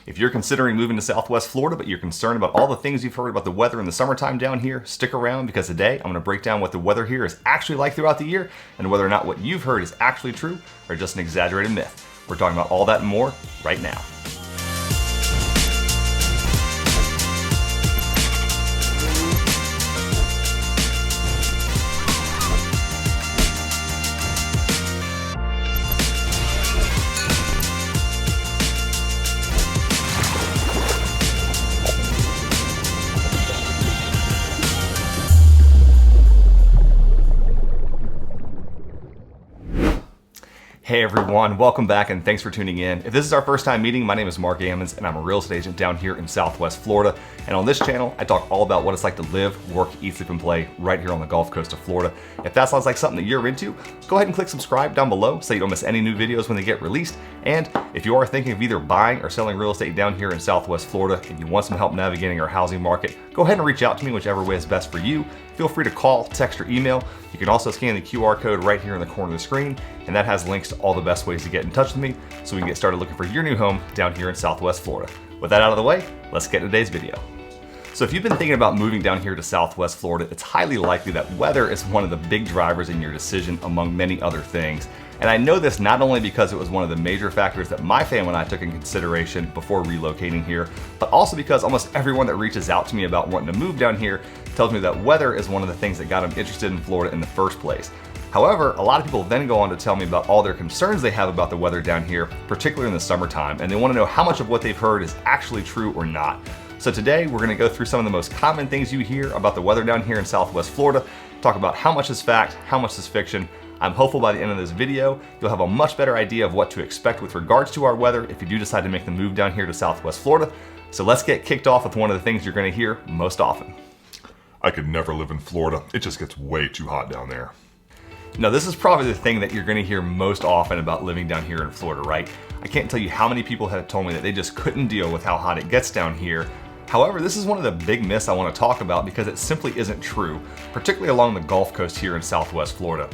If you're considering moving to Southwest Florida, but you're concerned about all the things you've heard about the weather in the summertime down here, stick around because today I'm going to break down what the weather here is actually like throughout the year and whether or not what you've heard is actually true or just an exaggerated myth. We're talking about all that and more right now. Hey everyone, welcome back and thanks for tuning in. If this is our first time meeting, my name is Marc Ammons and I'm a real estate agent down here in Southwest Florida. And on this channel, I talk all about what it's like to live, work, eat, sleep, and play right here on the Gulf Coast of Florida. If that sounds like something that you're into, go ahead and click subscribe down below so you don't miss any new videos when they get released. And if you are thinking of either buying or selling real estate down here in Southwest Florida and you want some help navigating our housing market, go ahead and reach out to me whichever way is best for you. Feel free to call, text, or email. You can also scan the QR code right here in the corner of the screen, and that has links to all the best ways to get in touch with me so we can get started looking for your new home down here in Southwest Florida. With that out of the way, let's get into today's video. So if you've been thinking about moving down here to Southwest Florida, it's highly likely that weather is one of the big drivers in your decision among many other things. And I know this not only because it was one of the major factors that my family and I took in consideration before relocating here, but also because almost everyone that reaches out to me about wanting to move down here tells me that weather is one of the things that got them interested in Florida in the first place. However, a lot of people then go on to tell me about all their concerns they have about the weather down here, particularly in the summertime, and they want to know how much of what they've heard is actually true or not. So today we're going to go through some of the most common things you hear about the weather down here in Southwest Florida, talk about how much is fact, how much is fiction. I'm hopeful by the end of this video, you'll have a much better idea of what to expect with regards to our weather if you do decide to make the move down here to Southwest Florida. So let's get kicked off with one of the things you're going to hear most often. I could never live in Florida. It just gets way too hot down there. Now, this is probably the thing that you're going to hear most often about living down here in Florida, right? I can't tell you how many people have told me that they just couldn't deal with how hot it gets down here. However, this is one of the big myths I want to talk about because it simply isn't true, particularly along the Gulf Coast here in Southwest Florida.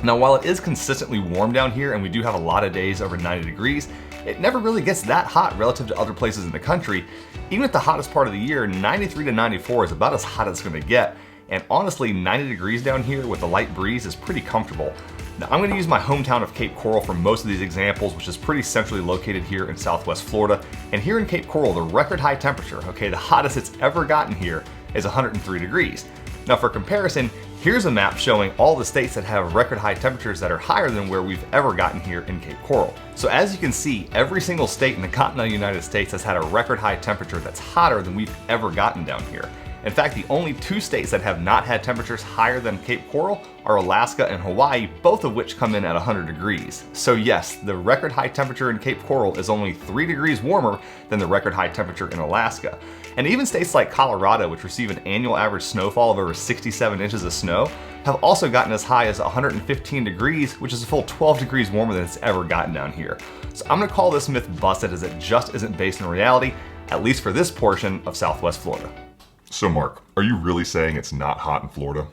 Now, while it is consistently warm down here and we do have a lot of days over 90 degrees, it never really gets that hot relative to other places in the country. Even at the hottest part of the year, 93 to 94 is about as hot as it's going to get. And honestly, 90 degrees down here with a light breeze is pretty comfortable. Now, I'm going to use my hometown of Cape Coral for most of these examples, which is pretty centrally located here in Southwest Florida. And here in Cape Coral, the record high temperature, the hottest it's ever gotten here, is 103 degrees. Now, for comparison, here's a map showing all the states that have record high temperatures that are higher than where we've ever gotten here in Cape Coral. So as you can see, every single state in the continental United States has had a record high temperature that's hotter than we've ever gotten down here. In fact, the only two states that have not had temperatures higher than Cape Coral are Alaska and Hawaii, both of which come in at 100 degrees. So yes, the record high temperature in Cape Coral is only 3 degrees warmer than the record high temperature in Alaska. And even states like Colorado, which receive an annual average snowfall of over 67 inches of snow, have also gotten as high as 115 degrees, which is a full 12 degrees warmer than it's ever gotten down here. So I'm gonna call this myth busted as it just isn't based in reality, at least for this portion of Southwest Florida. So Mark, are you really saying it's not hot in Florida?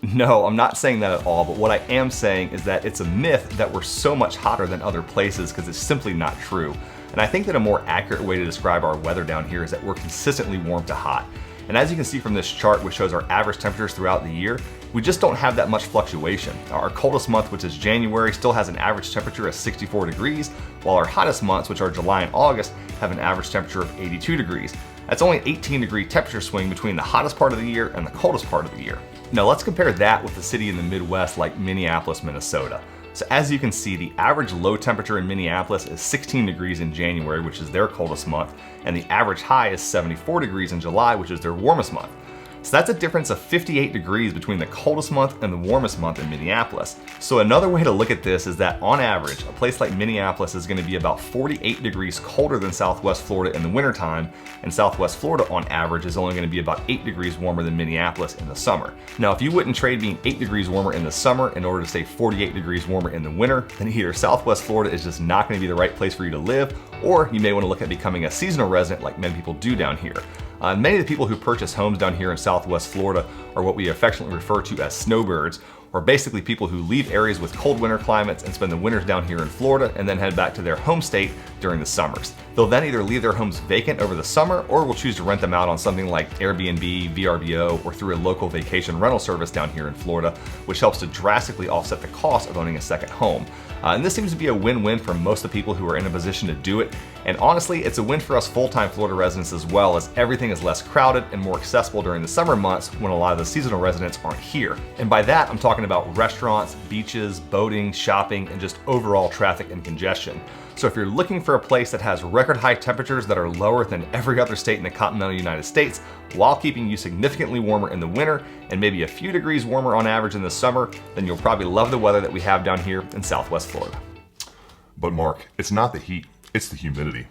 No, I'm not saying that at all, but what I am saying is that it's a myth that we're so much hotter than other places because it's simply not true. And I think that a more accurate way to describe our weather down here is that we're consistently warm to hot. And as you can see from this chart, which shows our average temperatures throughout the year, we just don't have that much fluctuation. Our coldest month, which is January, still has an average temperature of 64 degrees, while our hottest months, which are July and August, have an average temperature of 82 degrees. That's only an 18-degree temperature swing between the hottest part of the year and the coldest part of the year. Now let's compare that with a city in the Midwest like Minneapolis, Minnesota. So as you can see, the average low temperature in Minneapolis is 16 degrees in January, which is their coldest month, and the average high is 74 degrees in July, which is their warmest month. So that's a difference of 58 degrees between the coldest month and the warmest month in Minneapolis. So another way to look at this is that on average, a place like Minneapolis is going to be about 48 degrees colder than Southwest Florida in the wintertime, and Southwest Florida on average is only going to be about 8 degrees warmer than Minneapolis in the summer. Now, if you wouldn't trade being 8 degrees warmer in the summer in order to stay 48 degrees warmer in the winter, then either Southwest Florida is just not going to be the right place for you to live, or you may want to look at becoming a seasonal resident like many people do down here. Many of the people who purchase homes down here in Southwest Florida are what we affectionately refer to as snowbirds, or basically people who leave areas with cold winter climates and spend the winters down here in Florida and then head back to their home state during the summers. They'll then either leave their homes vacant over the summer or will choose to rent them out on something like Airbnb, VRBO, or through a local vacation rental service down here in Florida, which helps to drastically offset the cost of owning a second home. And this seems to be a win-win for most of the people who are in a position to do it. And honestly, it's a win for us full-time Florida residents as well, as everything is less crowded and more accessible during the summer months when a lot of the seasonal residents aren't here. And by that, I'm talking about restaurants, beaches, boating, shopping, and just overall traffic and congestion. So if you're looking for a place that has record high temperatures that are lower than every other state in the continental United States, while keeping you significantly warmer in the winter and maybe a few degrees warmer on average in the summer, then you'll probably love the weather that we have down here in Southwest Florida. But Mark, it's not the heat, it's the humidity.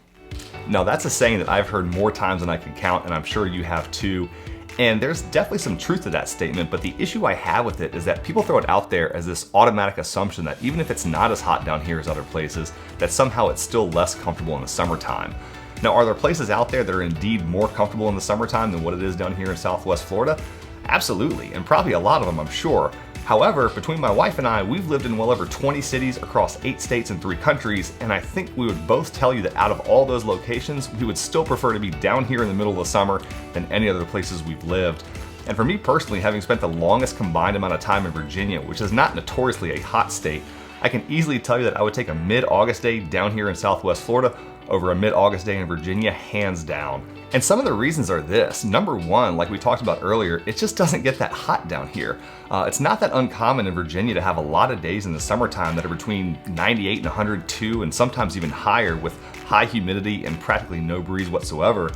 Now that's a saying that I've heard more times than I can count, and I'm sure you have too. And there's definitely some truth to that statement, but the issue I have with it is that people throw it out there as this automatic assumption that even if it's not as hot down here as other places, that somehow it's still less comfortable in the summertime. Now, are there places out there that are indeed more comfortable in the summertime than what it is down here in Southwest Florida? Absolutely, and probably a lot of them, I'm sure. However, between my wife and I, we've lived in well over 20 cities across 8 states and 3 countries, and I think we would both tell you that out of all those locations, we would still prefer to be down here in the middle of the summer than any other places we've lived. And for me personally, having spent the longest combined amount of time in Virginia, which is not notoriously a hot state, I can easily tell you that I would take a mid-August day down here in Southwest Florida over a mid-August day in Virginia, hands down. And some of the reasons are this. Number one, like we talked about earlier, it just doesn't get that hot down here. It's not that uncommon in Virginia to have a lot of days in the summertime that are between 98 and 102 and sometimes even higher with high humidity and practically no breeze whatsoever.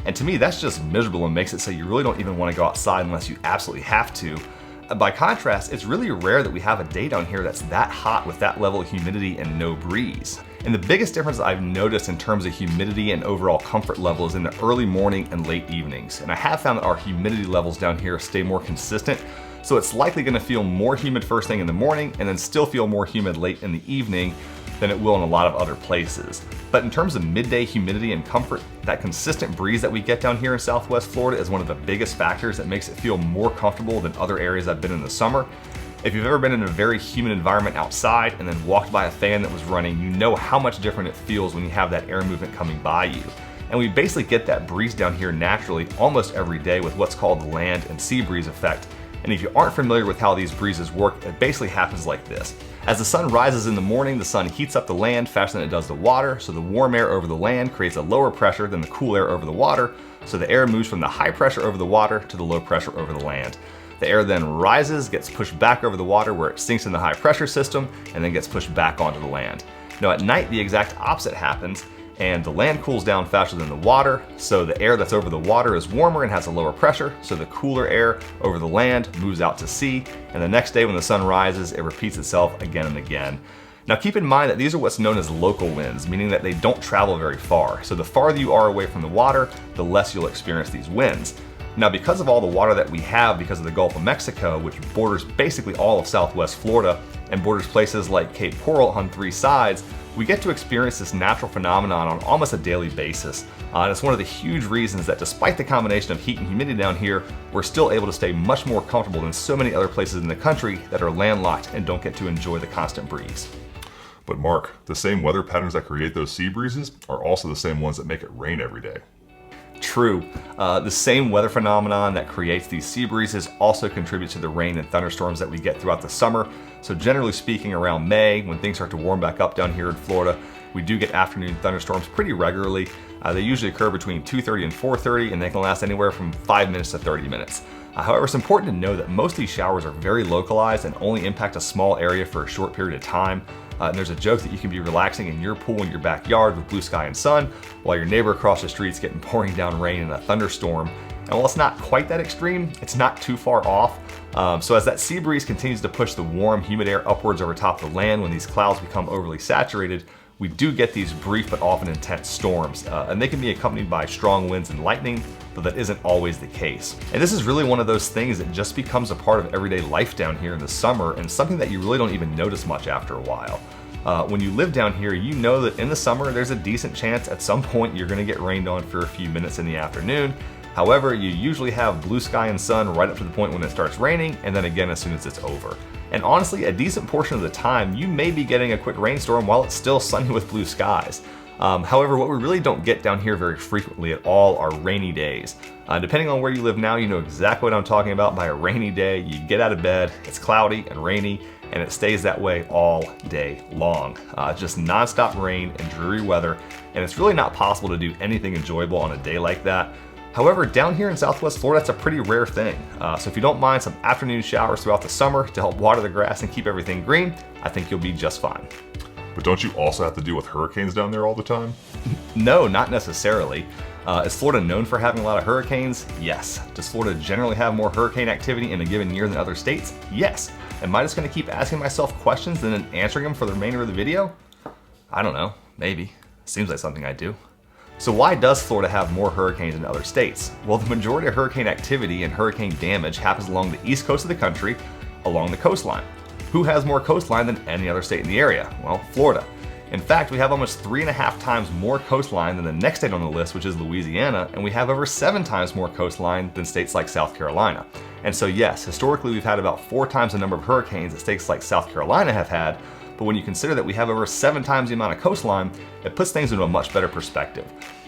And to me, that's just miserable and makes it so you really don't even want to go outside unless you absolutely have to. By contrast, it's really rare that we have a day down here that's that hot with that level of humidity and no breeze. And the biggest difference I've noticed in terms of humidity and overall comfort level is in the early morning and late evenings. And I have found that our humidity levels down here stay more consistent, so it's likely going to feel more humid first thing in the morning and then still feel more humid late in the evening than it will in a lot of other places. But in terms of midday humidity and comfort, that consistent breeze that we get down here in Southwest Florida is one of the biggest factors that makes it feel more comfortable than other areas I've been in the summer. If you've ever been in a very humid environment outside and then walked by a fan that was running, you know how much different it feels when you have that air movement coming by you. And we basically get that breeze down here naturally almost every day with what's called the land and sea breeze effect. And if you aren't familiar with how these breezes work, it basically happens like this. As the sun rises in the morning, the sun heats up the land faster than it does the water, so the warm air over the land creates a lower pressure than the cool air over the water, so the air moves from the high pressure over the water to the low pressure over the land. The air then rises, gets pushed back over the water where it sinks in the high pressure system, and then gets pushed back onto the land. Now at night, the exact opposite happens, and the land cools down faster than the water, so the air that's over the water is warmer and has a lower pressure, so the cooler air over the land moves out to sea, and the next day when the sun rises, it repeats itself again and again. Now keep in mind that these are what's known as local winds, meaning that they don't travel very far, so the farther you are away from the water, the less you'll experience these winds. Now, because of all the water that we have because of the Gulf of Mexico, which borders basically all of Southwest Florida and borders places like Cape Coral on 3 sides, we get to experience this natural phenomenon on almost a daily basis. And it's one of the huge reasons that despite the combination of heat and humidity down here, we're still able to stay much more comfortable than so many other places in the country that are landlocked and don't get to enjoy the constant breeze. But Mark, the same weather patterns that create those sea breezes are also the same ones that make it rain every day. True. The same weather phenomenon that creates these sea breezes also contributes to the rain and thunderstorms that we get throughout the summer. So generally speaking, around May, when things start to warm back up down here in Florida, we do get afternoon thunderstorms pretty regularly. They usually occur between 2:30 and 4:30, and they can last anywhere from 5 minutes to 30 minutes. However, it's important to know that most of these showers are very localized and only impact a small area for a short period of time. And there's a joke that you can be relaxing in your pool in your backyard with blue sky and sun, while your neighbor across the street's getting pouring down rain in a thunderstorm. And while it's not quite that extreme, it's not too far off. So as that sea breeze continues to push the warm, humid air upwards over top of the land when these clouds become overly saturated, we do get these brief but often intense storms. And they can be accompanied by strong winds and lightning, but that isn't always the case. And this is really one of those things that just becomes a part of everyday life down here in the summer, and something that you really don't even notice much after a while. When you live down here, you know that in the summer there's a decent chance at some point you're going to get rained on for a few minutes in the afternoon. However, you usually have blue sky and sun right up to the point when it starts raining, and then again as soon as it's over. And honestly, a decent portion of the time, you may be getting a quick rainstorm while it's still sunny with blue skies. However, what we really don't get down here very frequently at all are rainy days. Depending on where you live now, you know exactly what I'm talking about. By a rainy day, you get out of bed, it's cloudy and rainy, and it stays that way all day long. Just nonstop rain and dreary weather, and it's really not possible to do anything enjoyable on a day like that. However, down here in Southwest Florida, that's a pretty rare thing. So if you don't mind some afternoon showers throughout the summer to help water the grass and keep everything green, I think you'll be just fine. But don't you also have to deal with hurricanes down there all the time? No, not necessarily. Is Florida known for having a lot of hurricanes? Yes. Does Florida generally have more hurricane activity in a given year than other states? Yes. Am I just going to keep asking myself questions and then answering them for the remainder of the video? I don't know. Maybe. Seems like something I do. So why does Florida have more hurricanes than other states? Well, the majority of hurricane activity and hurricane damage happens along the east coast of the country, along the coastline. Who has more coastline than any other state in the area? Well, Florida. In fact, we have almost 3.5 times more coastline than the next state on the list, which is Louisiana, and we have over 7 times more coastline than states like South Carolina. And so yes, historically we've had about 4 times the number of hurricanes that states like South Carolina have had, but when you consider that we have over 7 times the amount of coastline, it puts things into a much better perspective.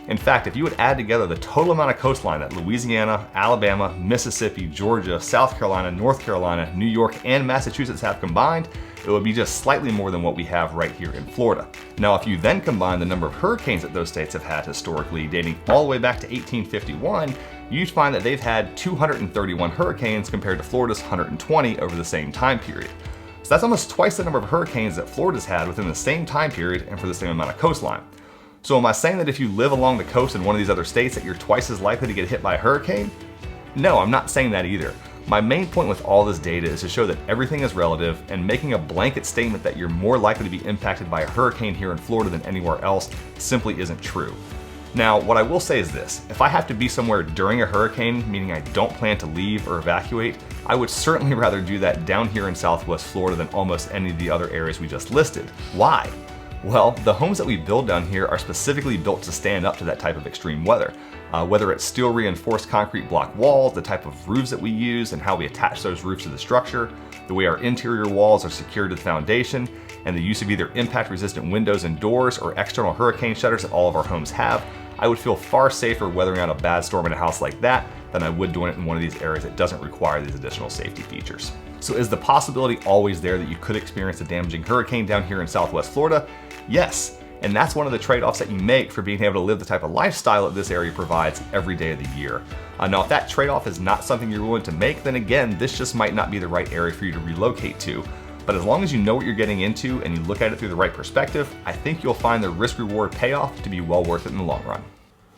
In fact, if you would add together the total amount of coastline that Louisiana, Alabama, Mississippi, Georgia, South Carolina, North Carolina, New York, and Massachusetts have combined, it would be just slightly more than what we have right here in Florida. Now, if you then combine the number of hurricanes that those states have had historically, dating all the way back to 1851, you'd find that they've had 231 hurricanes compared to Florida's 120 over the same time period. So that's almost twice the number of hurricanes that Florida's had within the same time period and for the same amount of coastline. So am I saying that if you live along the coast in one of these other states that you're twice as likely to get hit by a hurricane? No, I'm not saying that either. My main point with all this data is to show that everything is relative, and making a blanket statement that you're more likely to be impacted by a hurricane here in Florida than anywhere else simply isn't true. Now, what I will say is this: if I have to be somewhere during a hurricane, meaning I don't plan to leave or evacuate, I would certainly rather do that down here in Southwest Florida than almost any of the other areas we just listed. Why? Well, the homes that we build down here are specifically built to stand up to that type of extreme weather. Whether it's steel reinforced concrete block walls, the type of roofs that we use and how we attach those roofs to the structure, the way our interior walls are secured to the foundation, and the use of either impact resistant windows and doors or external hurricane shutters that all of our homes have, I would feel far safer weathering out a bad storm in a house like that than I would doing it in one of these areas that doesn't require these additional safety features. So is the possibility always there that you could experience a damaging hurricane down here in Southwest Florida? Yes, and that's one of the trade-offs that you make for being able to live the type of lifestyle that this area provides every day of the year. Now, if that trade-off is not something you're willing to make, then again, this just might not be the right area for you to relocate to. But as long as you know what you're getting into and you look at it through the right perspective, I think you'll find the risk-reward payoff to be well worth it in the long run.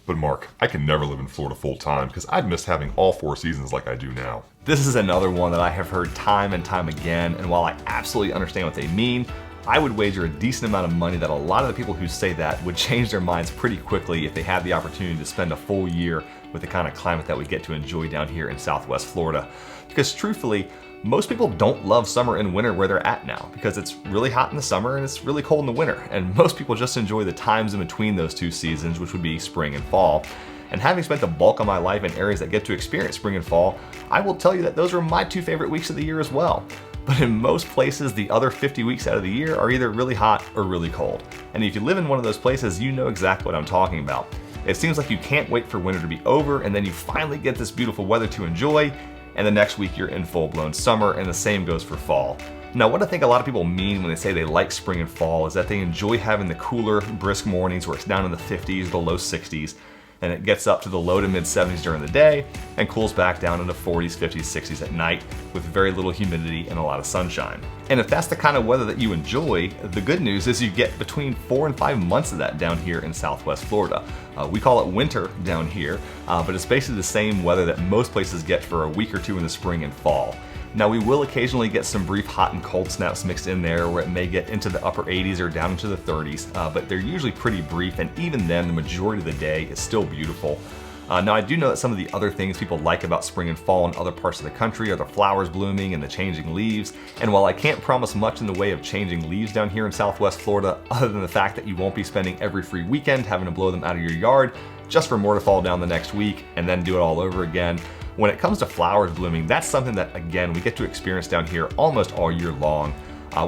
But Mark, I can never live in Florida full time because I'd miss having all 4 seasons like I do now. This is another one that I have heard time and time again, and while I absolutely understand what they mean, I would wager a decent amount of money that a lot of the people who say that would change their minds pretty quickly if they had the opportunity to spend a full year with the kind of climate that we get to enjoy down here in Southwest Florida. Because truthfully, most people don't love summer and winter where they're at now because it's really hot in the summer and it's really cold in the winter. And most people just enjoy the times in between those 2 seasons, which would be spring and fall. And having spent the bulk of my life in areas that get to experience spring and fall, I will tell you that those are my 2 favorite weeks of the year as well. But in most places, the other 50 weeks out of the year are either really hot or really cold. And if you live in one of those places, you know exactly what I'm talking about. It seems like you can't wait for winter to be over, and then you finally get this beautiful weather to enjoy, and the next week you're in full-blown summer, and the same goes for fall. Now, what I think a lot of people mean when they say they like spring and fall is that they enjoy having the cooler, brisk mornings where it's down in the 50s, the low 60s, and it gets up to the low to mid 70s during the day and cools back down into 40s, 50s, 60s at night with very little humidity and a lot of sunshine. And if that's the kind of weather that you enjoy, the good news is you get between 4 and 5 months of that down here in Southwest Florida. We call it winter down here, but it's basically the same weather that most places get for a week or 2 in the spring and fall. Now, we will occasionally get some brief hot and cold snaps mixed in there where it may get into the upper 80s or down into the 30s, but they're usually pretty brief, and even then, the majority of the day is still beautiful. Now, I do know that some of the other things people like about spring and fall in other parts of the country are the flowers blooming and the changing leaves, and while I can't promise much in the way of changing leaves down here in Southwest Florida, other than the fact that you won't be spending every free weekend having to blow them out of your yard, just for more to fall down the next week and then do it all over again, when it comes to flowers blooming, that's something that, again, we get to experience down here almost all year long.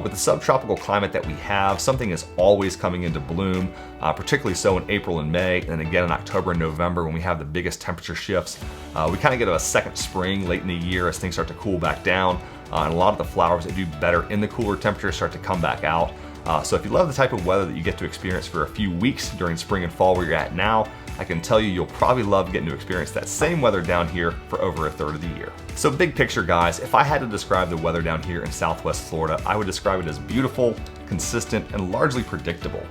With the subtropical climate that we have, something is always coming into bloom, particularly so in April and May, and then again in October and November when we have the biggest temperature shifts. We kind of get a second spring late in the year as things start to cool back down, and a lot of the flowers that do better in the cooler temperatures start to come back out. So if you love the type of weather that you get to experience for a few weeks during spring and fall where you're at now, I can tell you you'll probably love getting to experience that same weather down here for over a third of the year. So big picture guys, if I had to describe the weather down here in Southwest Florida, I would describe it as beautiful, consistent, and largely predictable.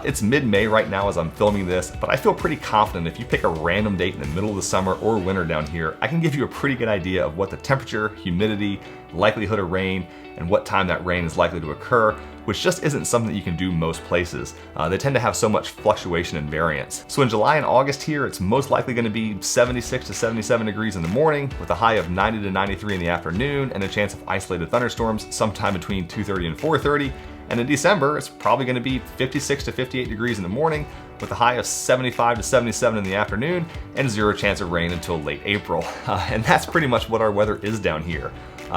It's mid-May right now as I'm filming this, but I feel pretty confident if you pick a random date in the middle of the summer or winter down here, I can give you a pretty good idea of what the temperature, humidity, likelihood of rain, and what time that rain is likely to occur, which just isn't something that you can do most places. They tend to have so much fluctuation and variance. So in July and August here, it's most likely going to be 76 to 77 degrees in the morning with a high of 90 to 93 in the afternoon and a chance of isolated thunderstorms sometime between 2:30 and 4:30. And in December, it's probably going to be 56 to 58 degrees in the morning with a high of 75 to 77 in the afternoon and zero chance of rain until late April. And that's pretty much what our weather is down here.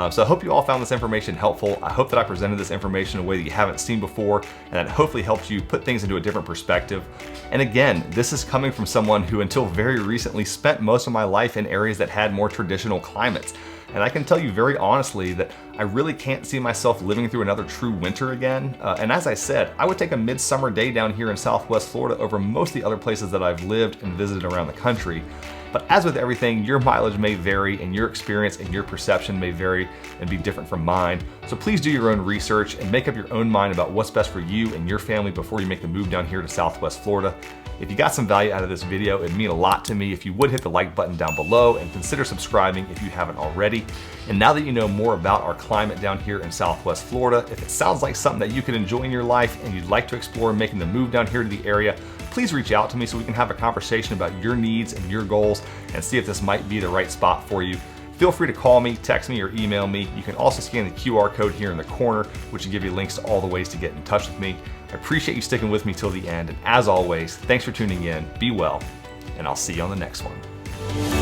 So I hope you all found this information helpful. I hope that I presented this information in a way that you haven't seen before, and that hopefully helps you put things into a different perspective. And again, this is coming from someone who until very recently spent most of my life in areas that had more traditional climates. And I can tell you very honestly that I really can't see myself living through another true winter again. And as I said, I would take a midsummer day down here in Southwest Florida over most of the other places that I've lived and visited around the country. But as with everything, your mileage may vary and your experience and your perception may vary and be different from mine. So please do your own research and make up your own mind about what's best for you and your family before you make the move down here to Southwest Florida. If you got some value out of this video, it'd mean a lot to me if you would hit the like button down below and consider subscribing if you haven't already. And now that you know more about our climate down here in Southwest Florida, if it sounds like something that you could enjoy in your life and you'd like to explore making the move down here to the area, please reach out to me so we can have a conversation about your needs and your goals and see if this might be the right spot for you. Feel free to call me, text me, or email me. You can also scan the QR code here in the corner, which will give you links to all the ways to get in touch with me. I appreciate you sticking with me till the end, and as always, thanks for tuning in, be well, and I'll see you on the next one.